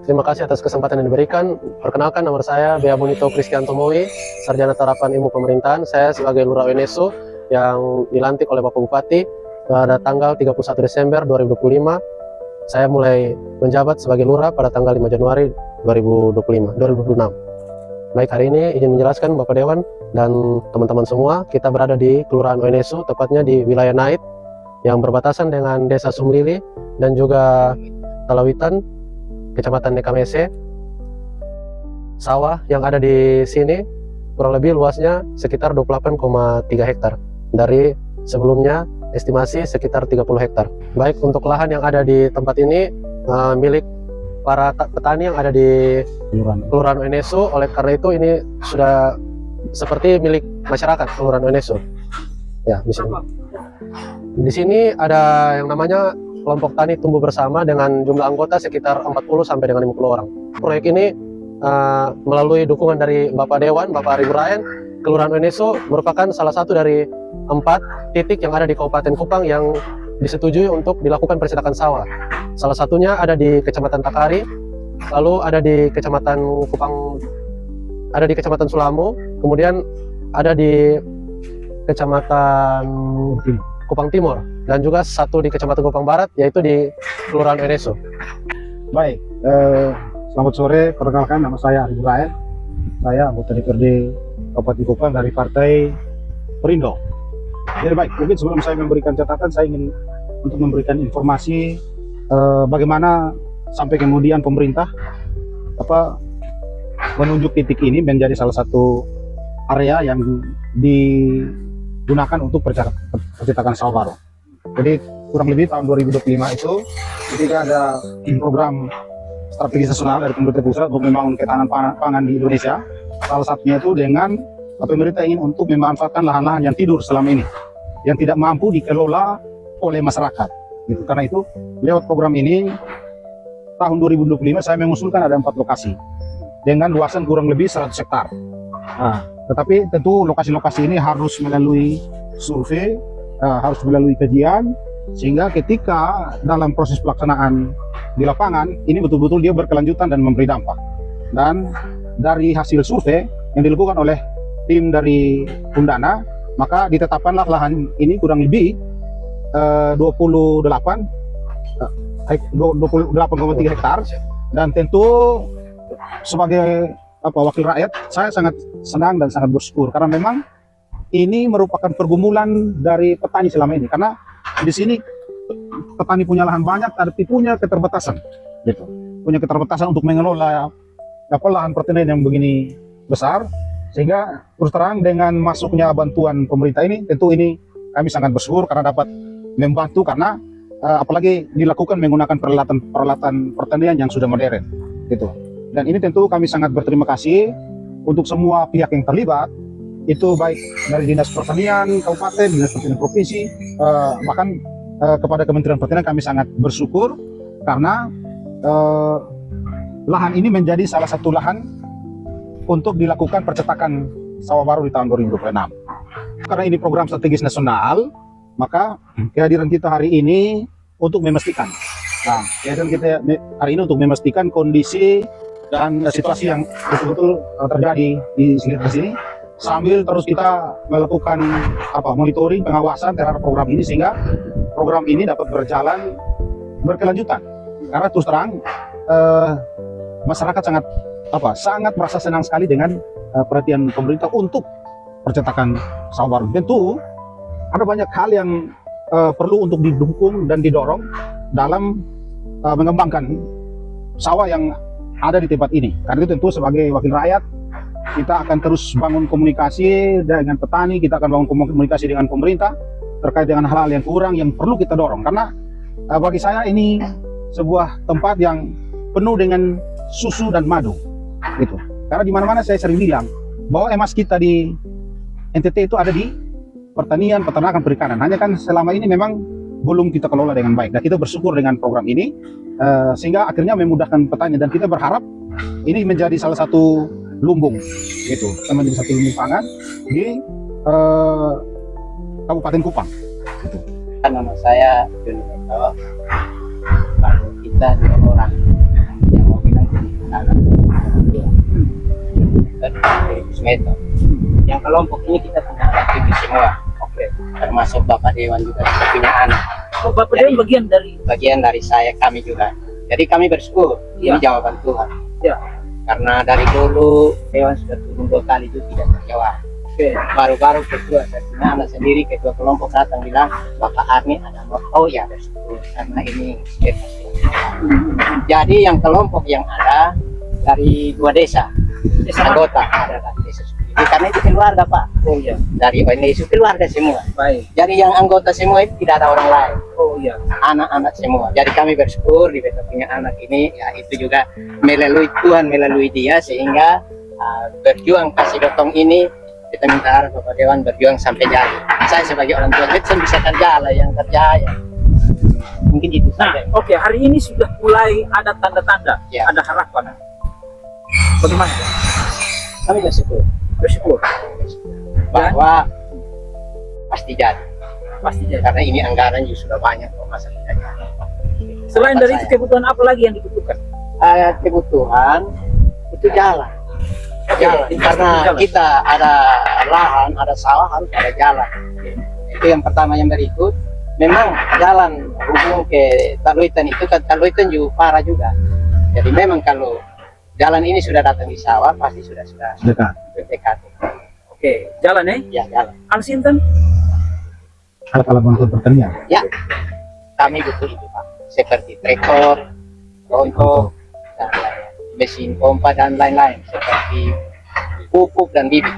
Terima kasih atas kesempatan yang diberikan. Perkenalkan, nama saya Bea Bonito Kristianto Mowi, Sarjana Terapan Ilmu Pemerintahan. Saya sebagai Lurah UNESO yang dilantik oleh Bapak Bupati pada tanggal 31 Desember 2025. Saya mulai menjabat sebagai Lurah pada tanggal 5 Januari 2026. Baik, hari ini izin menjelaskan Bapak Dewan dan teman-teman semua, kita berada di Kelurahan UNESO, tepatnya di wilayah Nait yang berbatasan dengan Desa Sumlili dan juga Talawitan, Kecamatan Nekamese. Sawah yang ada di sini kurang lebih luasnya sekitar 28,3 hektar. Dari sebelumnya estimasi sekitar 30 hektar. Baik, untuk lahan yang ada di tempat ini milik para petani yang ada di Kelurahan UNESO. Oleh karena itu ini sudah seperti milik masyarakat Kelurahan UNESO. Ya, di sini ada yang namanya kelompok tani tumbuh bersama dengan jumlah anggota sekitar 40 sampai dengan 50 orang. Proyek ini melalui dukungan dari Bapak Dewan, Bapak Ari Burayan, Kelurahan UNESO merupakan salah satu dari 4 titik yang ada di Kabupaten Kupang yang disetujui untuk dilakukan percetakan sawah. Salah satunya ada di Kecamatan Takari, lalu ada di Kecamatan Kupang, ada di Kecamatan Sulamo, kemudian ada di Kecamatan Kupang Timur, dan juga satu di Kecamatan Kupang Barat, yaitu di Kelurahan UNESO. Baik, selamat sore. Perkenalkan, nama saya Ari Burayan. Saya anggota DPRD Kabupaten Kupang dari Partai Perindo. Jadi baik, mungkin sebelum saya memberikan catatan, saya ingin untuk memberikan informasi bagaimana sampai kemudian pemerintah menunjuk titik ini menjadi salah satu area yang digunakan untuk percetakan sawah baru. Jadi kurang lebih tahun 2025 itu ketika ada program strategi nasional dari pemerintah pusat untuk membangun ketahanan pangan di Indonesia, salah satunya itu dengan pemerintah ingin untuk memanfaatkan lahan-lahan yang tidur selama ini, yang tidak mampu dikelola oleh masyarakat. Gitu. Karena itu lewat program ini tahun 2025 saya mengusulkan ada 4 lokasi dengan luasan kurang lebih 100 hektar. Nah, tetapi tentu lokasi-lokasi ini harus melalui survei, harus melalui kajian, sehingga ketika dalam proses pelaksanaan di lapangan ini betul-betul dia berkelanjutan dan memberi dampak. Dan dari hasil survei yang dilakukan oleh tim dari Undana, maka ditetapkanlah lahan ini kurang lebih 28,3 hektar. Dan tentu sebagai wakil rakyat, saya sangat senang dan sangat bersyukur karena memang ini merupakan pergumulan dari petani selama ini, karena di sini petani punya lahan banyak tapi punya keterbatasan, gitu. Punya keterbatasan untuk mengelola lahan pertanian yang begini besar, sehingga terus terang dengan masuknya bantuan pemerintah ini, tentu ini kami sangat bersyukur karena dapat membantu, karena apalagi dilakukan menggunakan peralatan pertanian yang sudah modern, gitu. Dan ini tentu kami sangat berterima kasih untuk semua pihak yang terlibat, itu baik dari Dinas Pertanian Kabupaten, Dinas Pertanian Provinsi, bahkan kepada Kementerian Pertanian kami sangat bersyukur karena lahan ini menjadi salah satu lahan untuk dilakukan percetakan sawah baru di tahun 2026. Karena ini program strategis nasional, maka kehadiran kita hari ini untuk memastikan. Nah, kehadiran kita hari ini untuk memastikan kondisi dan situasi yang betul-betul terjadi di sekitar sini, sambil terus kita melakukan monitoring, pengawasan terhadap program ini sehingga program ini dapat berjalan berkelanjutan. Karena terus terang masyarakat sangat merasa senang sekali dengan perhatian pemerintah untuk percetakan sawah baru. Tentu ada banyak hal yang perlu untuk didukung dan didorong dalam mengembangkan sawah yang ada di tempat ini. Karena itu tentu sebagai wakil rakyat kita akan terus bangun komunikasi dengan petani, kita akan bangun komunikasi dengan pemerintah terkait dengan hal-hal yang kurang yang perlu kita dorong. Karena bagi saya ini sebuah tempat yang penuh dengan susu dan madu, gitu. Karena di mana-mana saya sering bilang bahwa emas kita di NTT itu ada di pertanian, peternakan, perikanan. Hanya kan selama ini memang belum kita kelola dengan baik. Dan kita bersyukur dengan program ini sehingga akhirnya memudahkan petani, dan kita berharap ini menjadi salah satu lumbung, gitu, menjadi satu lumbung pangan di Kabupaten Kupang. Gitu. Nama saya Joni Meto. Lalu kita 2 orang yang mau bilang anak Meto. Yang kelompok ini kita punya aktivis semua. Oke. Termasuk Bapak Dewan juga punya anak. Oh, Bapak Dewan bagian dari saya, kami juga. Jadi kami bersyukur, ini jawaban Tuhan. Ya. Karena dari dulu Dewan sudah turun 2 kali itu tidak terjawab. Oke. Baru-baru ketua, saya punya anak sendiri, ketua kelompok datang bilang, Bapak Arni ada mau. Oh ya, bersyukur karena ini bebas. Jadi yang kelompok yang ada dari 2 desa anggota ada dari desa Sukidi. Karena itu keluarga Pak. Oh iya. Dari ONG itu keluarga semua. Baik. Jadi yang anggota semua itu tidak ada orang lain. Oh iya. Anak-anak semua. Jadi kami bersyukur di beta punya anak ini, ya itu juga melalui Tuhan, melalui dia, sehingga berjuang kasih gotong ini kita minta harap Bapak Dewan berjuang sampai jadi. Saya sebagai orang tua kita bisa kerja lah, yang kerja ya. Mungkin itu Nah, saja. oke, hari ini sudah mulai ada tanda-tanda, Ya. ada harapan. Bagaimana? Kami bersyukur Bersyukur. bahwa pasti jadi. Pasti jadi. Karena ini anggaran juga sudah banyak kok, masa tidak jadi. Selain Harapan dari itu, saya, kebutuhan apa lagi yang dibutuhkan? kebutuhan itu jalan. Jalan. Karena Jalan. kita ada lahan, ada sawah, harus ada jalan. Itu yang pertama. Yang berikut, memang jalan hubung ke Taluitan itu kan, Taluitan juga parah juga. Jadi memang kalau jalan ini sudah datang di sawah, pasti sudah Dekat. dekat. Oke, jalan Ya, jalan. Alsinten? Alat-alat bantuan pertanian. Ya, kami butuh itu Pak. Seperti traktor, rontok, dan mesin pompa dan lain-lain. Seperti pupuk dan bibit.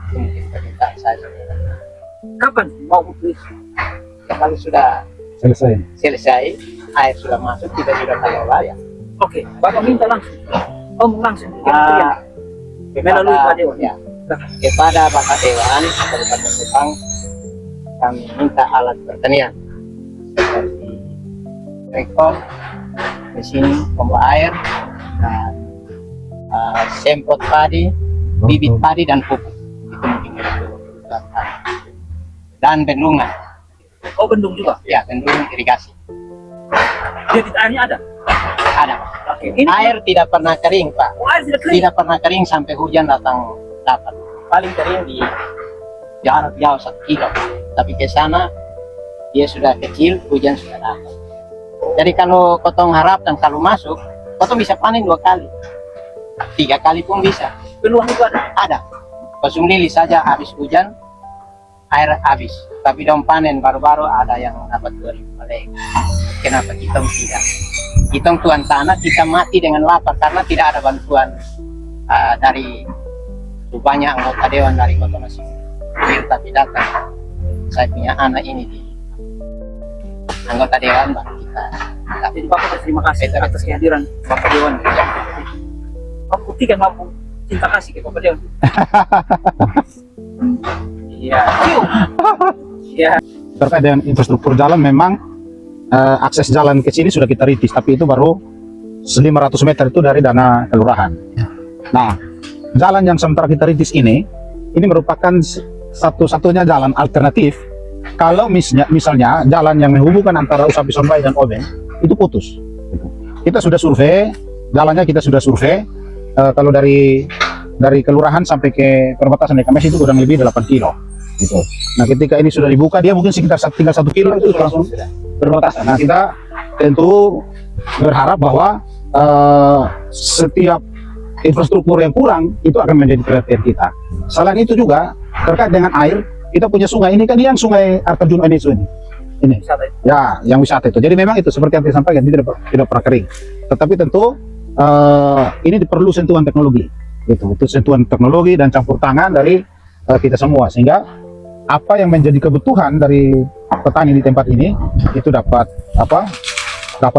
Itu mungkin permintaan saya. Kapan mau butuh itu? Kalau sudah Selesai. selesai, air sudah masuk, kita sudah kelola ya. Oke, Bapak minta langsung. Om langsung ke kementerian. Melalui Pak Dewan. Ya, kepada Bapak Dewan Kabupaten Kupang, kami minta alat pertanian seperti traktor, mesin pompa air, dan semprot padi, bibit padi dan pupuk. Itu mungkin kebutuhan kami. Dan bendungan. Oh, bendung juga. Ya, bendungan irigasi. Debit airnya ada. Ada. Oke, ini Air tidak pernah kering, Pak. oh, air tidak kering. Tidak pernah kering sampai hujan datang dapat. Paling kering di jarak jauh 1 kilo. Tapi ke sana dia sudah kecil, hujan sudah dapat. Jadi kalau kotong harapkan kalau masuk, kotong bisa panen 2 kali. 3 kali pun bisa. Peluang itu ada. Ada. Kosong lili saja habis hujan, air habis. Tapi daun panen baru-baru ada yang dapat 2.000 melek. Kenapa kita tidak? Kita tuan tanah, kita mati dengan lapar karena tidak ada bantuan dari banyak anggota dewan dari Kota Masing. Tapi datang, saya punya anak ini di anggota dewan, baru kita. Jadi Bapak berterima kasih atas kehadiran Bapak Dewan. Kamu buktikan mampu cinta kasih ke Bapak Deon. Iya. Iya. Terkait dengan infrastruktur jalan memang akses jalan ke sini sudah kita rintis, tapi itu baru 500 meter itu dari dana kelurahan. Nah, jalan yang sementara kita rintis ini merupakan satu-satunya jalan alternatif kalau misalnya jalan yang menghubungkan antara Usapi Sonbai dan Obeng itu putus. Kita sudah survei, jalannya kita sudah survei, kalau dari kelurahan sampai ke perbatasan Ekames itu kurang lebih 8 kilo. Gitu. Nah, ketika ini sudah dibuka, dia mungkin sekitar tinggal 1 kilo itu langsung perbatasan. Nah, kita tentu berharap bahwa setiap infrastruktur yang kurang itu akan menjadi perhatian kita. Selain itu juga terkait dengan air, kita punya sungai ini kan yang sungai Artajun Enesu ini. Wisata itu. Ya, yang wisata itu. Jadi memang itu seperti yang saya sampaikan, tidak pernah kering. Tetapi tentu ini perlu sentuhan teknologi. Gitu. Itu sentuhan teknologi dan campur tangan dari kita semua, sehingga apa yang menjadi kebutuhan dari petani di tempat ini itu dapat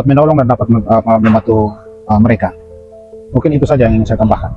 menolong dan dapat membantu mereka. Mungkin itu saja yang ingin saya tambahkan.